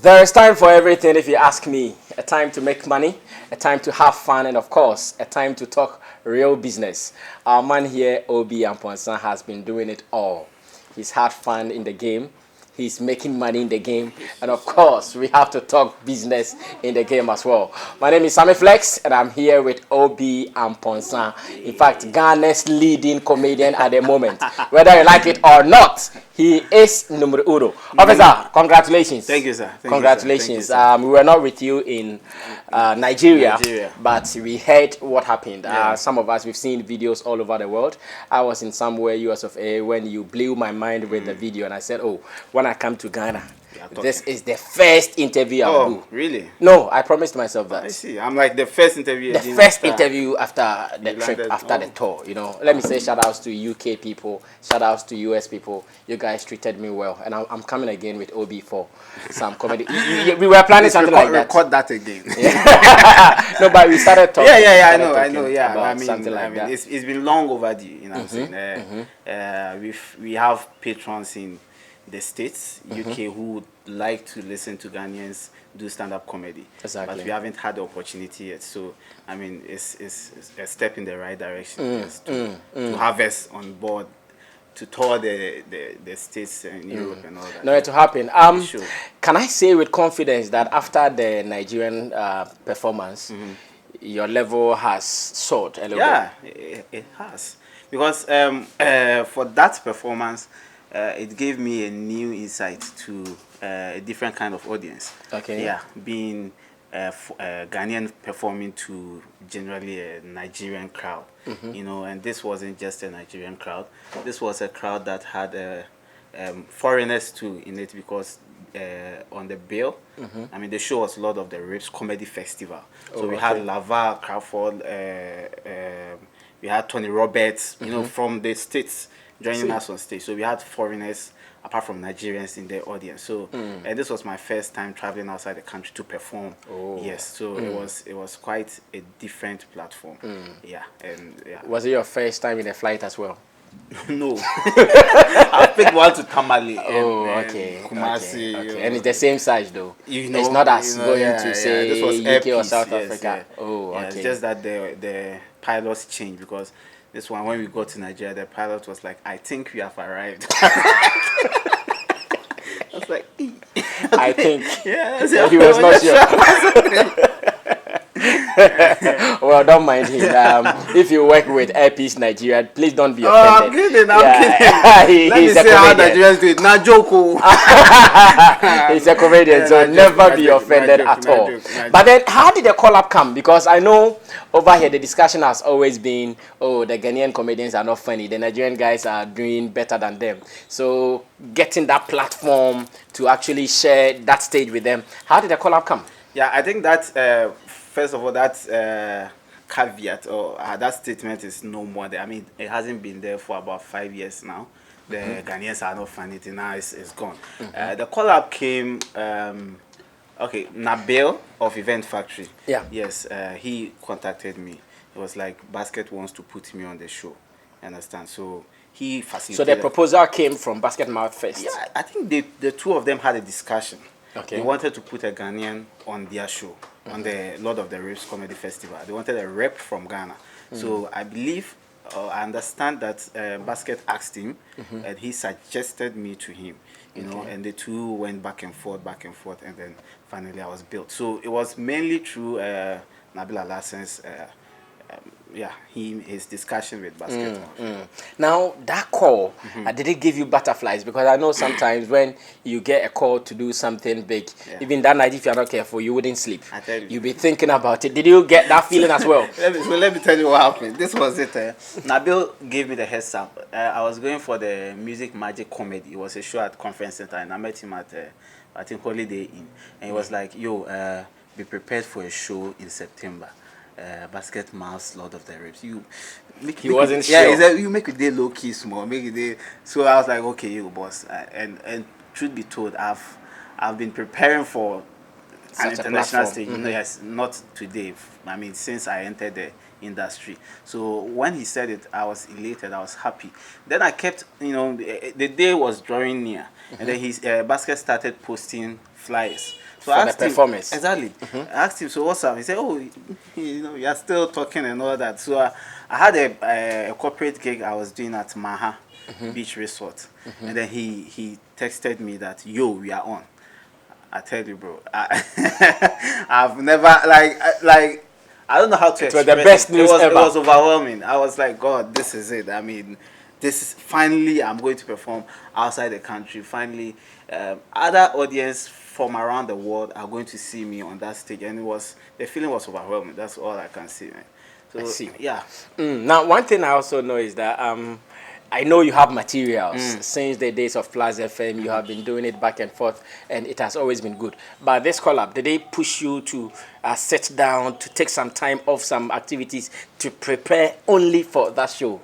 There is time for everything, if you ask me. A time to make money, a time to have fun, and of course, a time to talk real business. Our man here, Amponsah, has been doing it all. He's had fun in the game. He's making money in the game. And of course, we have to talk business in the game as well. My name is Sammy Flex, and I'm here with Amponsah. In fact, Ghana's leading comedian at the moment. Whether you like it or not, he is numero uno. Officer, congratulations. Thank you, sir. Congratulations. Thank you, sir. We were not with you in Nigeria, but we heard what happened. Some of us, we've seen videos all over the world. I was in somewhere, US of A, when you blew my mind with the video, and I said, oh, when I come to Ghana, this is the first interview I'll do. Really? No, I promised myself that. I see. I'm like the first interview. The first interview after the trip, after the tour. You know, let me say shout outs to UK people, shout outs to US people. You guys treated me well, and I'm coming again with OB for some comedy. We were planning something like that. Record that again. No, but we started talking. I know. Yeah, I mean, something like that. It's been long overdue. You know what I'm saying? We have patrons in the States, UK, who would like to listen to Ghanaians do stand-up comedy. Exactly. But we haven't had the opportunity yet. So, I mean, it's a step in the right direction to have us on board to tour the States and Europe and all that. No, to happen. Sure. Can I say with confidence that after the Nigerian performance, your level has soared a little bit? Yeah, it has. Because for that performance, it gave me a new insight to a different kind of audience. Okay. Yeah, being Ghanaian performing to generally a Nigerian crowd, you know, and this wasn't just a Nigerian crowd. This was a crowd that had foreigners too in it because on the bill, I mean, the show was Lord of the Rings Comedy Festival. So we had Laval, Crawford, we had Tony Roberts, you know, from the States joining us on stage. So we had foreigners apart from Nigerians in the audience. So this was my first time traveling outside the country to perform. Yes, so it was quite a different platform. Yeah, and yeah. Was it your first time in a flight as well? No. I picked one to Tamale. Kumasi. Okay. And it's the same size though. You know, it's not as going to this say was UK or South Africa. It's just that the pilots changed because this one, when we got to Nigeria, the pilot was like, I think we have arrived. I was like, I think. Yeah, so he was not sure. Well, don't mind him. If you work with Airpeace Nigeria, please don't be offended. I'm kidding. Let me see how Nigerians do it. Na joke. He's a comedian, so never be offended at all. But then, how did the call-up come? Because I know over here the discussion has always been, oh, the Ghanaian comedians are not funny. The Nigerian guys are doing better than them. So getting that platform to actually share that stage with them, how did the call-up come? Yeah, I think that, first of all, that caveat or that statement is no more there. I mean, it hasn't been there for about 5 years now. The Ghanaians are not funny. Now it's gone. The call-up came, Nabil of Event Factory. Yeah. Yes, he contacted me. It was like, Basket wants to put me on the show. You understand? So he facilitated. So the proposal came from Basket Mouth first? Yeah, I think the two of them had a discussion. Okay. They wanted to put a Ghanaian on their show, on the Lord of the Rings Comedy Festival. They wanted a rep from Ghana. So I believe, I understand that Basket asked him, and he suggested me to him, you know, and the two went back and forth, and then finally I was built. So it was mainly through Nabil Alassan's his discussion with Basket. Now that call, did it give you butterflies? Because I know sometimes when you get a call to do something big, even that night, if you're not careful, you wouldn't sleep. I tell you. You'll be thinking about it. Did you get that feeling as well? Let me tell you what happened. This was it. Nabil gave me the heads up. I was going for the Music Magic Comedy. It was a show at Conference Center, and I met him at I think Holiday Inn, and he was like, "Yo, be prepared for a show in September. Basket Mouse, Lord of the Rings." He wasn't sure. Yeah, he said, you make it day low key small, make it day. So I was like, okay, you boss. And truth be told, I've been preparing for an Such a international platform. stage. You know, yes, not today. I mean, since I entered the industry. So when he said it, I was elated. I was happy. Then I kept, you know, the day was drawing near, and then his basket started posting flyers. So For I the asked him performance. exactly. I asked him, so what's up? He said, oh, you know, you're still talking and all that. So I had a corporate gig I was doing at Maha Beach Resort, and then he texted me that, yo, we are on. I tell you, bro, I've never like I don't know how to It was the express best it. news It ever. was overwhelming. I was like, God, this is it. I mean, this is finally I'm going to perform outside the country. Finally, other audience from around the world are going to see me on that stage, and the feeling was overwhelming. That's all I can say, man. I So see. yeah. Now, one thing I also know is that I know you have materials since the days of Plus FM. You have been doing it back and forth, and it has always been good. But this collab, did they push you to sit down, to take some time off some activities to prepare only for that show?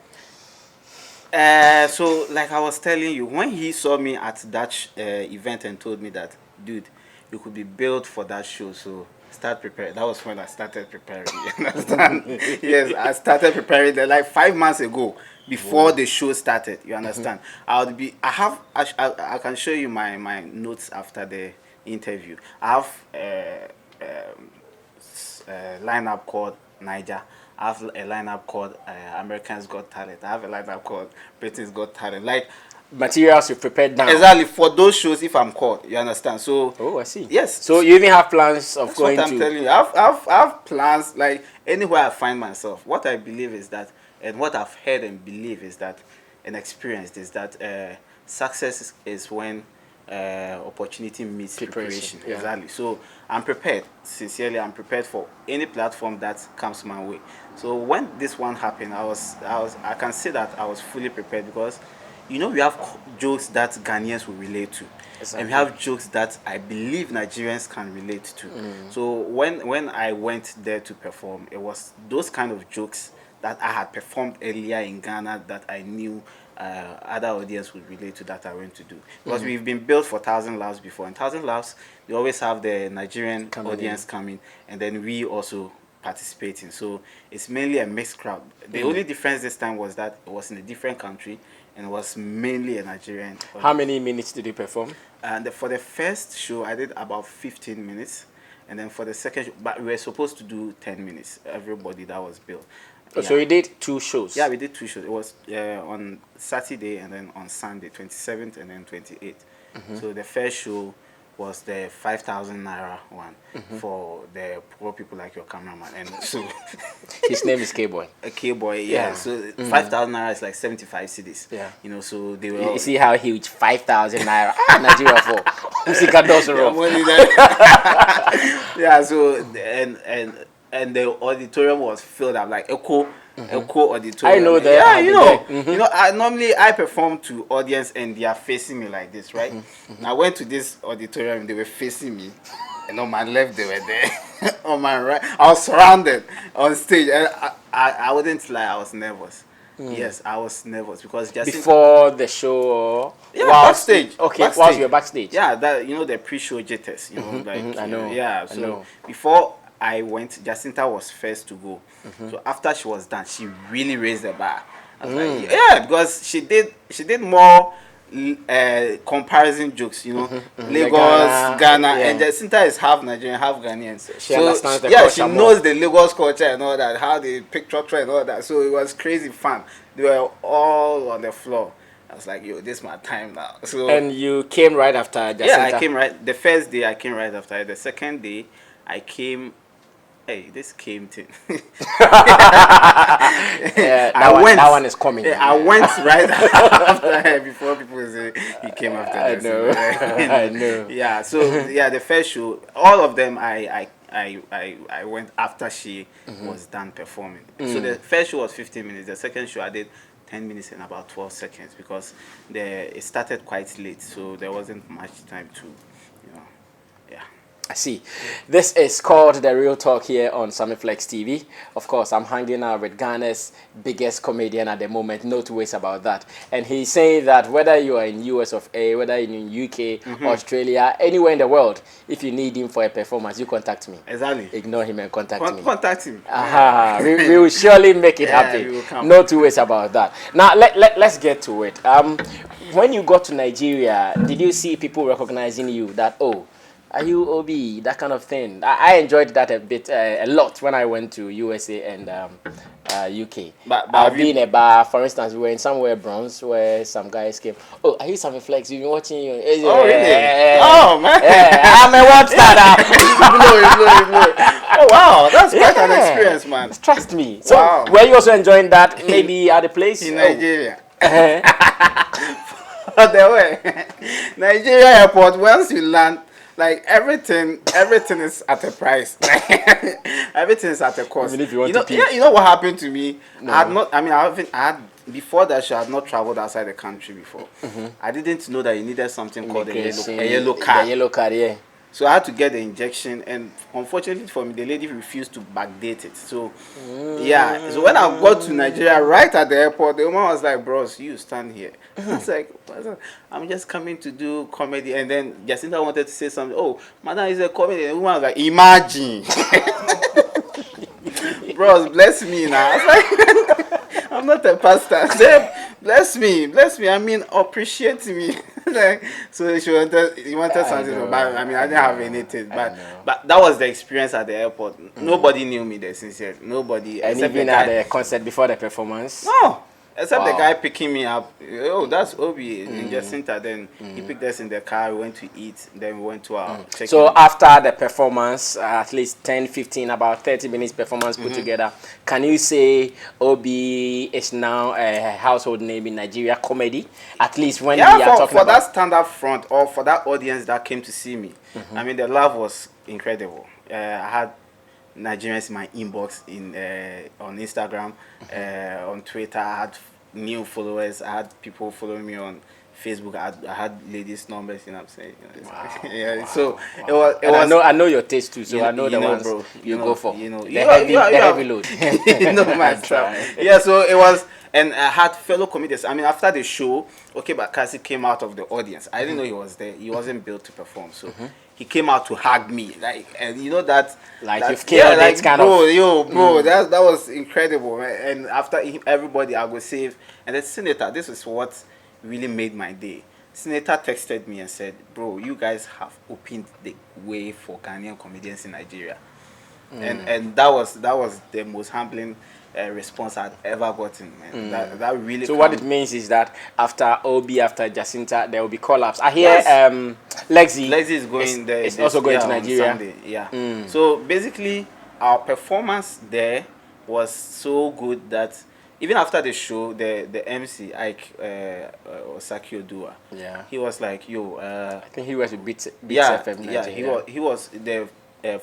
So like I was telling you, when he saw me at that event and told me that, dude, you could be built for that show, so start preparing. That was when I started preparing. You understand? Yes, I started preparing like 5 months ago before the show started. You understand? I can show you my notes after the interview. I have lineup called Niger. I have a lineup called Americans Got Talent. I have a lineup called Britain's Got Talent. Like Materials you prepared down. exactly for those shows, if I'm called, you understand. So Oh, I see. yes. So you even have plans of That's going what I'm to. telling you. I've plans like anywhere I find myself. What I believe is that, and what I've heard and believe is that, and experienced is that success is when opportunity meets preparation. Yeah. Exactly. So I'm prepared. Sincerely, I'm prepared for any platform that comes my way. So when this one happened, I can say that I was fully prepared because, you know, we have jokes that Ghanaians will relate to. Exactly. And we have jokes that I believe Nigerians can relate to. So when I went there to perform, it was those kind of jokes that I had performed earlier in Ghana that I knew other audience would relate to that I went to do. Because we've been built for Thousand Laughs before. In Thousand Laughs, they always have the Nigerian audience coming, and then we also participating. So it's mainly a mixed crowd. The only difference this time was that it was in a different country and it was mainly a Nigerian audience. How many minutes did you perform? And for the first show, I did about 15 minutes. And then for the second show, but we were supposed to do 10 minutes, everybody that was billed. Oh, so you did 2 shows? Yeah, we did 2 shows. It was on Saturday and then on Sunday, 27th and then 28th. So the first show was the 5,000 naira one for the poor people like your cameraman. And so His name is K-Boy. a K-boy, yeah. So 5,000 naira is like 75 cedis. Yeah. You know, so they were. You see how huge 5,000 naira Nigeria for Musica does Yeah, money that- yeah, so and the auditorium was filled up like Echo auditorium. I know that. Yeah, I'll you be know, there. you know. Normally I perform to audience and they are facing me like this, right? I went to this auditorium, they were facing me, and on my left they were there, on my right I was surrounded on stage, and I wouldn't lie, I was nervous. Yes, I was nervous because just Before the show or yeah, backstage. Okay, Backstage. whilst you were backstage. Yeah, that, you know, the pre-show jitters, you know, like I know. Yeah, I so know. before I went, Jacinta was first to go. So after she was done, she really raised the bar. I was like, yeah, because she did more comparison jokes, you know, Lagos, Ghana, yeah. and Jacinta is half Nigerian, half Ghanaian. She understands the yeah, culture she more. knows the Lagos culture and all that, how they pick structure and all that. So it was crazy fun. They were all on the floor. I was like, yo, this is my time now. So And you came right after Jacinta? yeah, I came right. The first day I came right after. The second day I came. Hey, this came thing. That one is coming. Yeah, I went right after her before people say he came after. I this. know. I know. Yeah. So yeah, the first show, all of them, I went after she was done performing. So the first show was 15 minutes. The second show I did 10 minutes and about 12 seconds because it started quite late, so there wasn't much time to, you know, yeah. I see. This is called The Real Talk here on Sammy Flex TV. Of course, I'm hanging out with Ghana's biggest comedian at the moment, no two ways about that. And he's saying that whether you are in US of A, whether you're in UK, Australia, anywhere in the world, if you need him for a performance, you contact me. Exactly. Ignore him and contact me. Contact him. Aha, we will surely make it happen. We will come. No two ways about that. Now, let's get to it. When you got to Nigeria, did you see people recognizing you that, oh, are you OB, that kind of thing? I enjoyed that a lot when I went to USA and UK. But I'll be in a bar, for instance, we were in somewhere Bronx where some guys came. Oh, are you Sammy Flex? You've been watching you. Oh, really? Oh, man. Yeah, I'm a world star now. Oh, wow. That's quite an experience, man. Trust me. So, wow. were you also enjoying that maybe at the place? In Nigeria. The way. Nigeria airport, once you land, like everything is at a price. Everything is at a cost. Even if you want to you know what happened to me? No. I had before that show, I had not traveled outside the country before. I didn't know that you needed something called a yellow card. The yellow card, yeah. So I had to get the injection, and unfortunately for me, the lady refused to backdate it. So yeah, so when I got to Nigeria, right at the airport, the woman was like, "Bros, you stand here." I was like, "I'm just coming to do comedy." And then Jacinta wanted to say something. Oh, madam is a comedy. And the woman was like, "Imagine." Bros, bless me now. I was like, I'm not a pastor. Bless me. I mean, appreciate me. Like, so he wanted something, but I mean, I didn't have anything. But that was the experience at the airport. Nobody knew me there, sincerely. Nobody. And even at the concert before the performance? No. Except the guy picking me up. Oh, that's Obi in Jacinta. Then he picked us in the car. We went to eat. Then we went to our check-in. So after the performance, at least 10, 15, about 30 minutes performance put together, can you say Obi is now a household name in Nigeria comedy? At least when we are talking for about that stand-up front, or for that audience that came to see me, I mean, the love was incredible. I had Nigerians in my inbox on Instagram, on Twitter. I had new followers. I had people following me on Facebook. I had ladies' numbers. You know what I'm saying? Yeah. So it was. I know your taste too. So I know the ones bro, you go for. You know, the heavy load. You know my stuff. Yeah. So it was. And I had fellow comedians. I mean, after the show, okay, but Kasi came out of the audience. I didn't know he was there. He wasn't built to perform. So he came out to hug me. Like, and you know that. Like you've killed it, kind of. Bro, that was incredible. Man. And after everybody, I would save. And the senator, this is what really made my day. Senator texted me and said, bro, you guys have opened the way for Ghanaian comedians in Nigeria. And that was the most humbling response I'd ever gotten, man. That really. So what it means is that after Obi, after Jacinta, there will be collabs. I hear Lexi is going there. It's also going to Nigeria. Sunday, yeah. So basically, our performance there was so good that even after the show, the MC Ike Osaki Odua, he was like, "Yo, I think he was with Beats FM Nigeria. He was the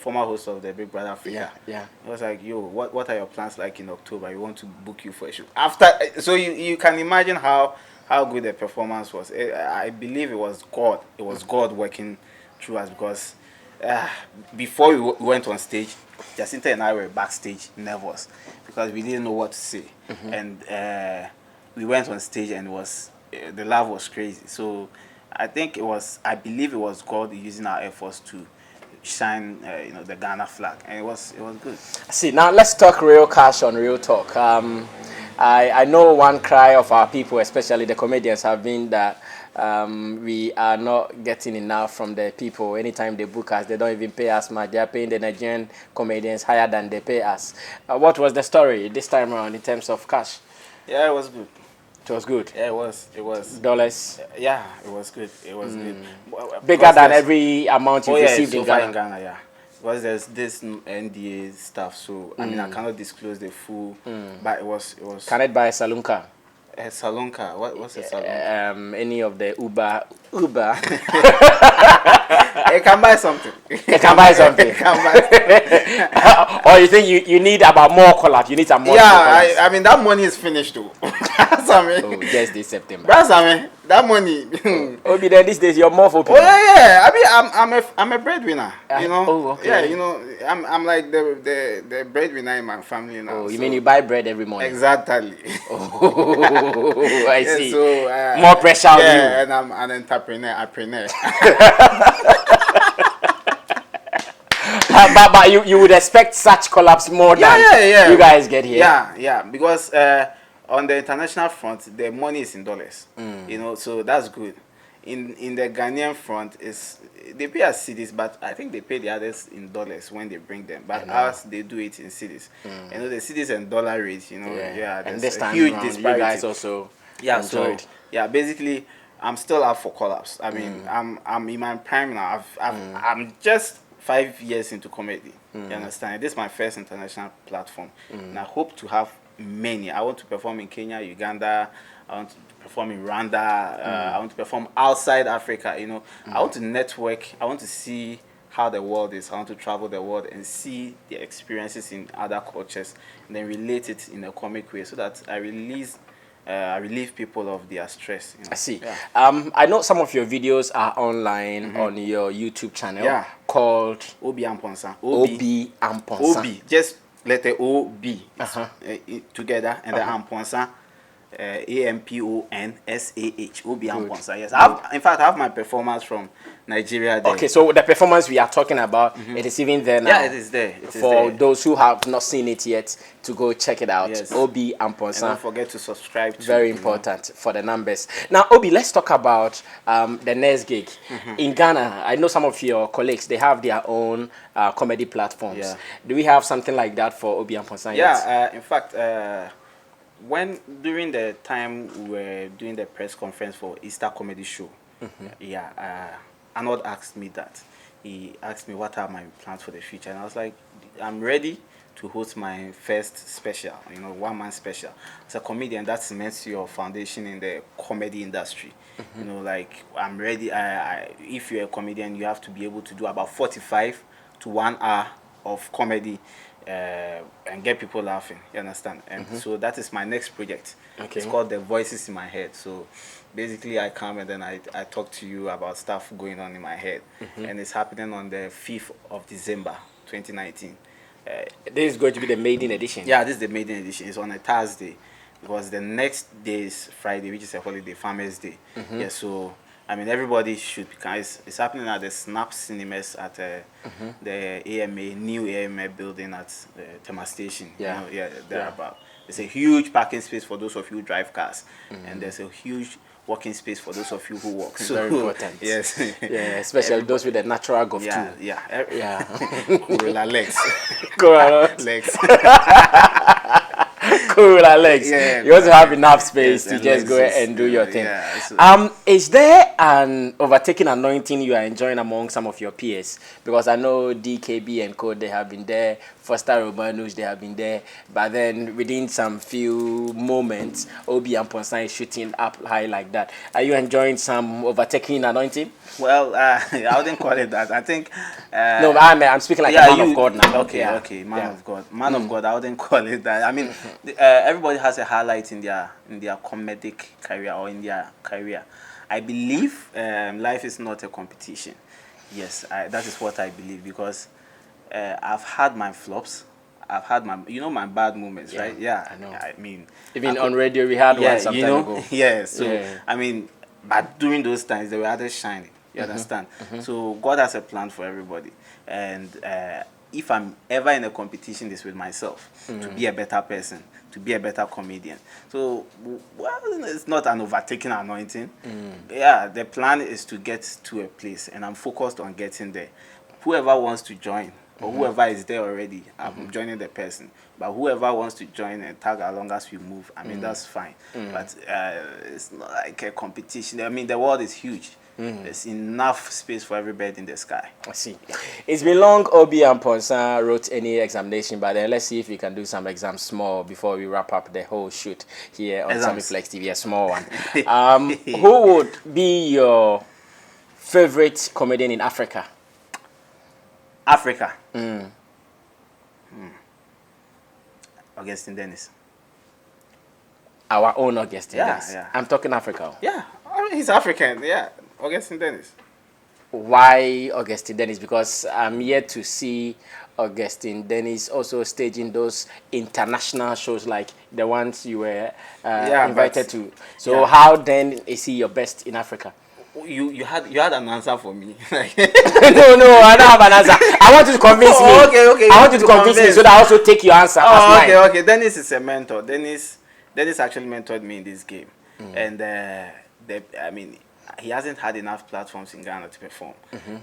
former host of the Big Brother Africa. Yeah. It was like, yo, what are your plans like in October? You want to book you for a show after? So you can imagine how good the performance was. I believe it was God. It was God working through us, because before we went on stage, Jacinta and I were backstage nervous because we didn't know what to say, and we went on stage and the laugh was crazy. So I believe it was God using our efforts to shine the Ghana flag, and it was good. See, now let's talk real cash on real talk. I know one cry of our people, especially the comedians, have been that we are not getting enough from the people. Anytime they book us, they don't even pay us much. They are paying the Nigerian comedians higher than they pay us. What was the story this time around in terms of cash? Yeah, it was good. It was good. Yeah, it was. Dollars? Yeah, it was good. It was good. Bigger than every amount you received in Ghana? In Ghana, yeah. Because there's this NDA stuff, so I mean, I cannot disclose the full, but it was. Can it buy a saloon car? A saloon car? What's a saloon car? Any of the Uber Uber. It can buy something. It can buy something. It can buy Or you think you need about more collabs? You need some more. yeah, I mean that money is finished too. That's I mean. Oh, just this September. That's I mean that money. Obi, then these days you're more for people. Oh yeah. I mean I'm a breadwinner. You know. Oh, okay. Yeah, you know I'm like the breadwinner in my family now. Oh, you mean you buy bread every morning? Exactly. Oh, I Yeah, see. so More pressure on you. Yeah, and I'm an entrepreneur. But you would expect such collapse more than yeah. you guys get here. Yeah, because on the international front, the money is in dollars. You know, so that's good. In the Ghanaian front, is they pay us cedis, but I think they pay the others in dollars when they bring them. But us, they do it in cedis. You know, the cedis and dollar rates. You know, and this time huge around, disparity. you guys also enjoyed. So basically, I'm still up for collapse. I mean, I'm in my prime now. I'm just 5 years into comedy. You understand? This is my first international platform, and I hope to have many. I want to perform in Kenya, Uganda. I want to perform in Rwanda. I want to perform outside Africa. You know, I want to network. I want to see how the world is. I want to travel the world and see the experiences in other cultures, and then relate it in a comic way, so that I relieve people of their stress. You know? I see. Yeah. I know some of your videos are online on your YouTube channel called Obi Amponsah. Obi Amponsah. Obi. Just letter O B together, and the Amponsah. Amponshah. Obi Amponsah. Yes, in fact I have my performance from Nigeria there. Okay, so the performance we are talking about, it is even there now. Yeah, it is there. For those who have not seen it yet, to go check it out. Yes. Obi Amponsah. And don't forget to subscribe. Very important for the numbers. Now, Obi, let's talk about the next gig. In Ghana, I know some of your colleagues, they have their own comedy platforms. Yeah. Do we have something like that for Obi Amponsah yet? Yeah, in fact, during the time we were doing the press conference for Easter Comedy Show, Arnold asked me that. He asked me what are my plans for the future, and I was like, I'm ready to host my first special, you know, one-man special. As a comedian, that cements your foundation in the comedy industry. You know, like, I'm ready. If you're a comedian, you have to be able to do about 45 to 1 hour of comedy and get people laughing, you understand? And so that is my next project. It's called The Voices in My Head. So basically I come and then I talk to you about stuff going on in my head. And it's happening on the 5th of December 2019. This is going to be the maiden edition. Yeah, this is the maiden edition. It's on a Thursday, because the next day is Friday, which is a holiday, Farmers Day. Yeah, so I mean, everybody should, because it's happening at the Snap Cinemas at the new AMA building at the Tema Station. Yeah. You know, thereabout. There's a huge parking space for those of you who drive cars, and there's a huge walking space for those of you who walk. So, very important. Yes. Yeah, especially those with the natural golf too. Yeah. Gorilla legs. Gorilla legs. Cool, Alex. Yeah, you also have enough space to and just go lenses, and do your thing. Yeah, so is there an overtaking anointing you are enjoying among some of your peers? Because I know DKB and Co, they have been there, Foster Romanos, they have been there, but then within some few moments, Obi Amponsah is shooting up high like that. Are you enjoying some overtaking anointing? Well, I wouldn't call it that. I think no, I'm speaking like a man of God now. Okay, man of God. Man of God, I wouldn't call it that. I mean, everybody has a highlight in their comedic career or in their career. I believe life is not a competition. Yes, that is what I believe, because I've had my flops. I've had my bad moments, right? Yeah, I know. I mean, even on radio we had one some time ago. Yeah, so I mean, but during those times they were others shining. You understand? So God has a plan for everybody, and if I'm ever in a competition, it's with myself to be a better person, to be a better comedian. So, well, it's not an overtaking anointing. Yeah, the plan is to get to a place, and I'm focused on getting there. Whoever wants to join, or whoever is there already, I'm joining the person. But whoever wants to join and tag along as we move, I mean, that's fine. But it's not like a competition. I mean, the world is huge. There's enough space for every bird in the sky. I see. It's been long Obi Amponsah wrote any examination, but then let's see if we can do some exams small before we wrap up the whole shoot here on Sammy Flex TV, a small one. Who would be your favorite comedian in Africa? Africa. Augustine Dennis. Our own Augustine Yeah, Dennis. yeah. I'm talking Africa. Yeah, I mean, he's African. Yeah, Augustine Dennis. Why Augustine Dennis? Because I'm yet to see Augustine Dennis also staging those international shows like the ones you were Yeah, invited but to. So yeah. how then is he your best in Africa? You had an answer for me. No, I don't have an answer. I want you to convince me. Okay. I want you to convince me so that I also take your answer as mine. Okay. Dennis is a mentor. Dennis actually mentored me in this game, and I mean, he hasn't had enough platforms in Ghana to perform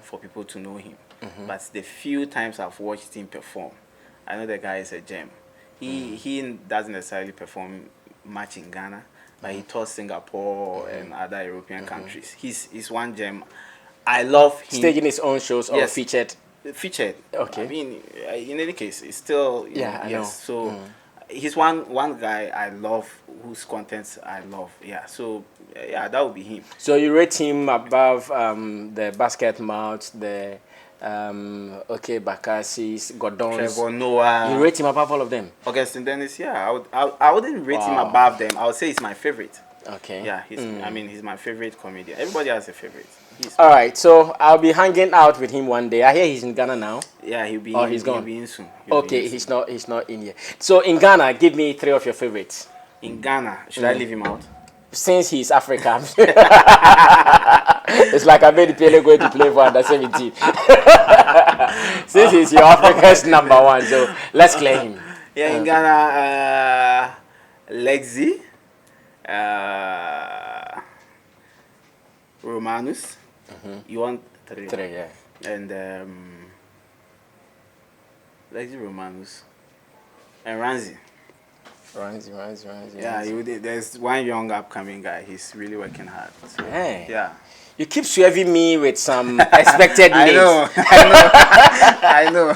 for people to know him. But the few times I've watched him perform, I know the guy is a gem. He doesn't necessarily perform much in Ghana, but he taught Singapore and other European countries. He's one gem. I love him. Staging his own shows or Yes. featured? Featured. Okay. I mean, in any case, it's still I know. So he's one guy I love, whose contents I love. Yeah. So yeah, that would be him. So you rate him above the basket mouths, the Bakassis, Gordons. Trevor Noah. You rate him above all of them? Augustine Dennis. Yeah, I wouldn't rate him above them. I would say he's my favorite. Okay. Yeah, he's my favorite comedian. Everybody has a favorite. All right, so I'll be hanging out with him one day. I hear he's in Ghana now. Yeah, he'll be. He's gone. He'll be in soon. He's not in here. So in Ghana, give me 3 of your favorites. In Ghana, should I leave him out? Since he's African, it's like I made Pele going to play for under 17. Since he's your Africa's number 1, so let's clear him. Yeah, in Ghana, Lexi, Romanus. You want 3? 3, yeah. And Lexi, Romanus, and Ranzi. Ranzi. Yeah, there's one young upcoming guy. He's really working hard. So, Hey. yeah. You keep swerving me with some expected names. I know.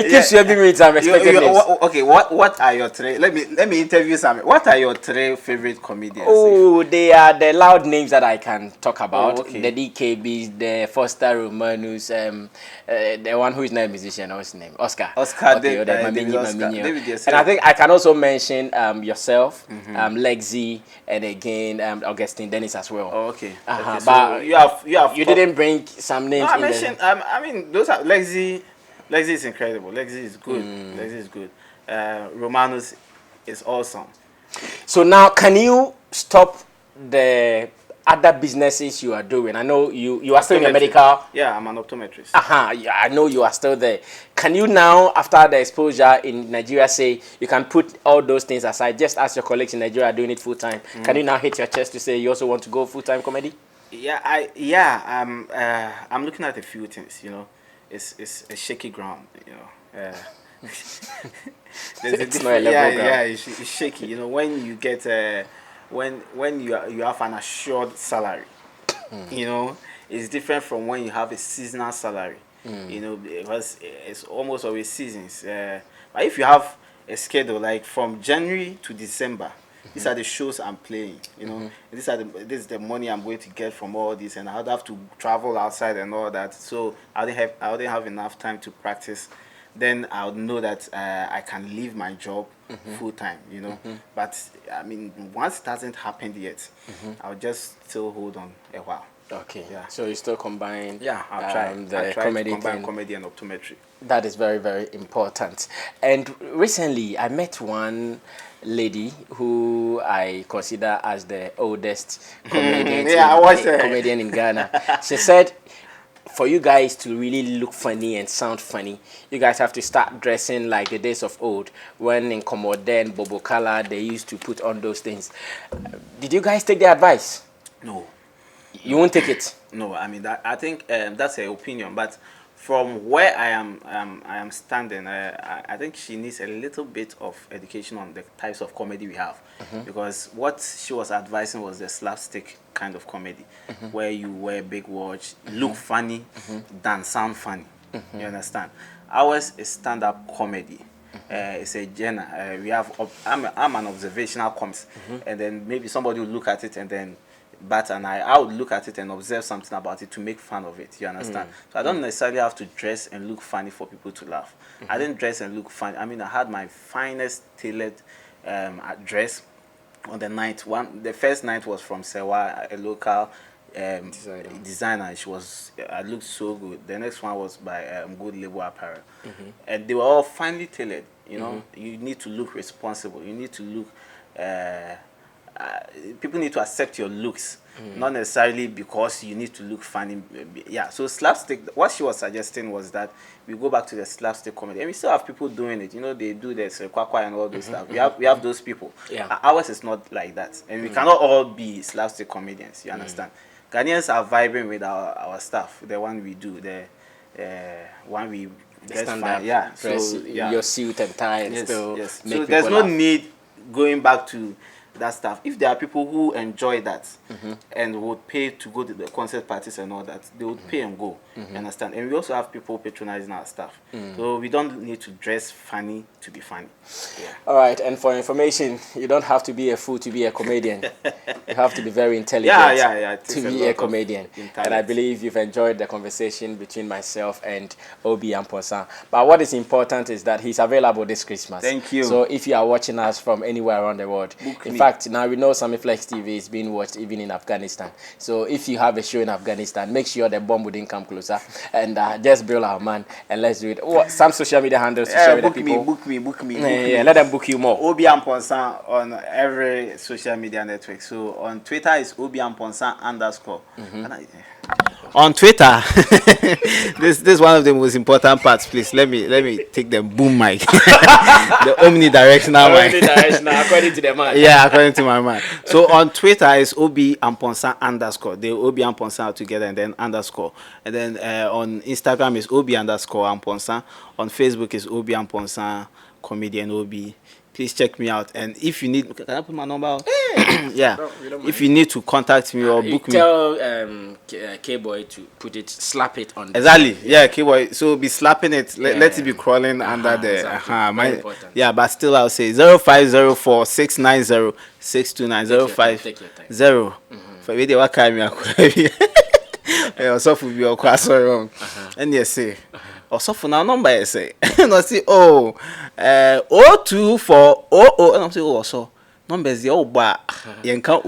You keep swerving me with some expected names. Okay, what are your 3? Let me interview Sammy. What are your 3 favorite comedians? Oh, they are the loud names that I can talk about. Okay. The DKBs, the Foster Romanus, the one who is not a musician. What's his name? Oscar. David Oscar. And I think I can also mention yourself, Lexi, and again Augustine Dennis as well. Oh, okay. But you didn't bring some names. No, I mentioned. I mean, those are Lexi. Lexi is incredible. Lexi is good. Lexi is good. Romanus is awesome. So now, can you stop the other businesses you are doing? I know you are still in the medical. Yeah, I'm an optometrist. Yeah, I know you are still there. Can you now, after the exposure in Nigeria, say you can put all those things aside, just as your colleagues in Nigeria are doing it full time? Can you now hit your chest to say you also want to go full time comedy? I'm looking at a few things. It's a shaky ground. It's not a level ground. It's shaky. When you get when you have an assured salary, it's different from when you have a seasonal salary. Because it's almost always seasons. But if you have a schedule like from January to December, these are the shows I'm playing. This is the money I'm going to get from all this, and I'd have to travel outside and all that. So I wouldn't have enough time to practice. Then I would know that I can leave my job full time. But I mean, once it hasn't happened yet, I'll just still hold on a while. Okay. Yeah. So you still combine. Yeah, I'll try. The I try comedy to combine thing. comedy and optometry. That is very, very important. And recently, I met one lady who I consider as the oldest comedian, comedian in Ghana. She said, for you guys to really look funny and sound funny, you guys have to start dressing like the days of old, when in Commodore and Bobo Kala, they used to put on those things. Did you guys take their advice? No. You won't take it? No, I mean, I think that's her opinion, but from where I am standing, I think she needs a little bit of education on the types of comedy we have, because what she was advising was the slapstick kind of comedy, where you wear big watch, look funny, than sound funny. You understand? Ours is stand-up comedy. It's a genre. I'm an observational comics, and then maybe somebody will look at it and then bat an eye. I would look at it and observe something about it to make fun of it. You understand? So I don't necessarily have to dress and look funny for people to laugh. I didn't dress and look funny. I mean, I had my finest tailored dress on the night. The first night was from Sewa, a local designer. I looked so good. The next one was by Good Label Apparel, and they were all finely tailored. You know, you need to look responsible. You need to look. People need to accept your looks, not necessarily because you need to look funny. Yeah. So slapstick. What she was suggesting was that we go back to the slapstick comedy, and we still have people doing it. You know, they do this kwakwa and all those stuff. We have those people. Yeah. Ours is not like that, and we cannot all be slapstick comedians. You understand? Ghanaians are vibing with our stuff. The one we do, the one we stand up, dress, so your suit and tie, and still yes. So there's no need going back to that stuff. If there are people who enjoy that and would pay to go to the concert parties and all that, they would pay and go. Understand? And we also have people patronizing our stuff. So we don't need to dress funny to be funny. Yeah. All right, and for information, you don't have to be a fool to be a comedian. You have to be very intelligent to be a comedian. And I believe you've enjoyed the conversation between myself and Obi Amponsah. But what is important is that he's available this Christmas. Thank you. So if you are watching us from anywhere around the world, in fact, now we know Sammy Flex TV is being watched even in Afghanistan. So if you have a show in Afghanistan, make sure the bomb wouldn't come closer. And just build our man and let's do it. Some social media handles to share with the people. Book me. Yeah, let them book you more. Obi Amponsah on every social media network. So on Twitter is Obi Amponsah _ on Twitter. this is one of the most important parts. Please let me take the boom mic. The omnidirectional mic. According to the man. Yeah, according to my man. So on Twitter is Obi Amponsah _ the Obi Amponsah together and then _ and then on Instagram is Obi _ Amponsah. On Facebook is Obi Amponsah comedian Obi. Please check me out, and if you need, can I put my number out? Yeah. If you need to contact me or book me, tell K-Boy to slap it on. Exactly. Yeah, K-Boy. So be slapping it. Let it be crawling under the. Exactly. Yeah, but still I'll say 0504 690 629 050. For video, what kind of so for be wrong. And yes, say. Also for now number I say and I say 02400 and I'm say also numbers the old bar yenka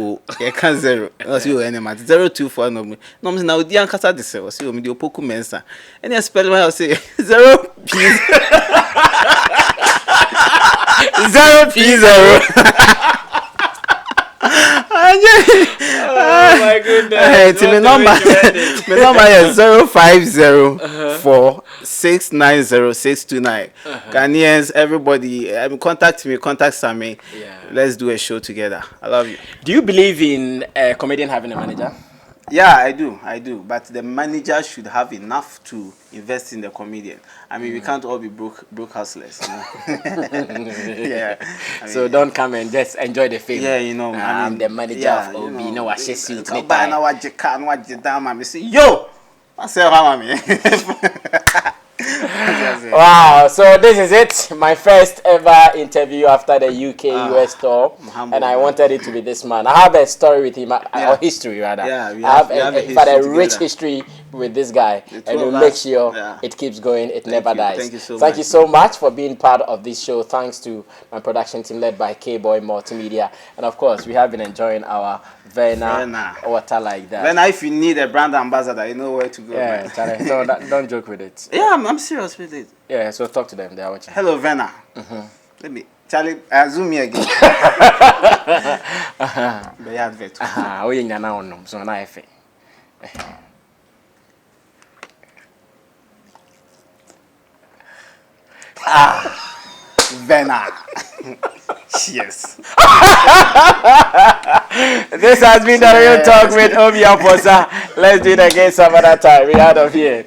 0 and I say any matter 024 number now the ankasa de say say me the opoku mensa and I spell I say 0 p 0 Oh my goodness. My number is 0504 690 629. Ghanaians, everybody, contact Sammy. Yeah. Let's do a show together. I love you. Do you believe in a comedian having a manager? Yeah, I do. But the manager should have enough to invest in the comedian. I mean, we can't all be broke houseless. You know? Yeah. So don't come and just enjoy the film. Yeah, you know. I'm the manager of Obi. You know what she suit. Yo, I say, how Wow, so this is it. My first ever interview after the UK-US tour. And I wanted it to be this man. I have a story with him, or history rather. Yeah, I have a rich history with this guy. And we'll make sure it keeps going, it never dies. Thank you so much for being part of this show. Thanks to my production team led by K-Boy Multimedia. And of course, we have been enjoying our Verna water like that. Verna, if you need a brand ambassador, you know where to go. Yeah, Charlie, don't joke with it. Yeah, I'm serious with it. Yeah, so talk to them. They are watching. Hello, Verna. Let me, Charlie, zoom me again. They advert. We ain't now on them, so now I feel. Verna. Cheers. This has been the Real Talk with Obi Amponsah. Let's do it again some other time. We out of here.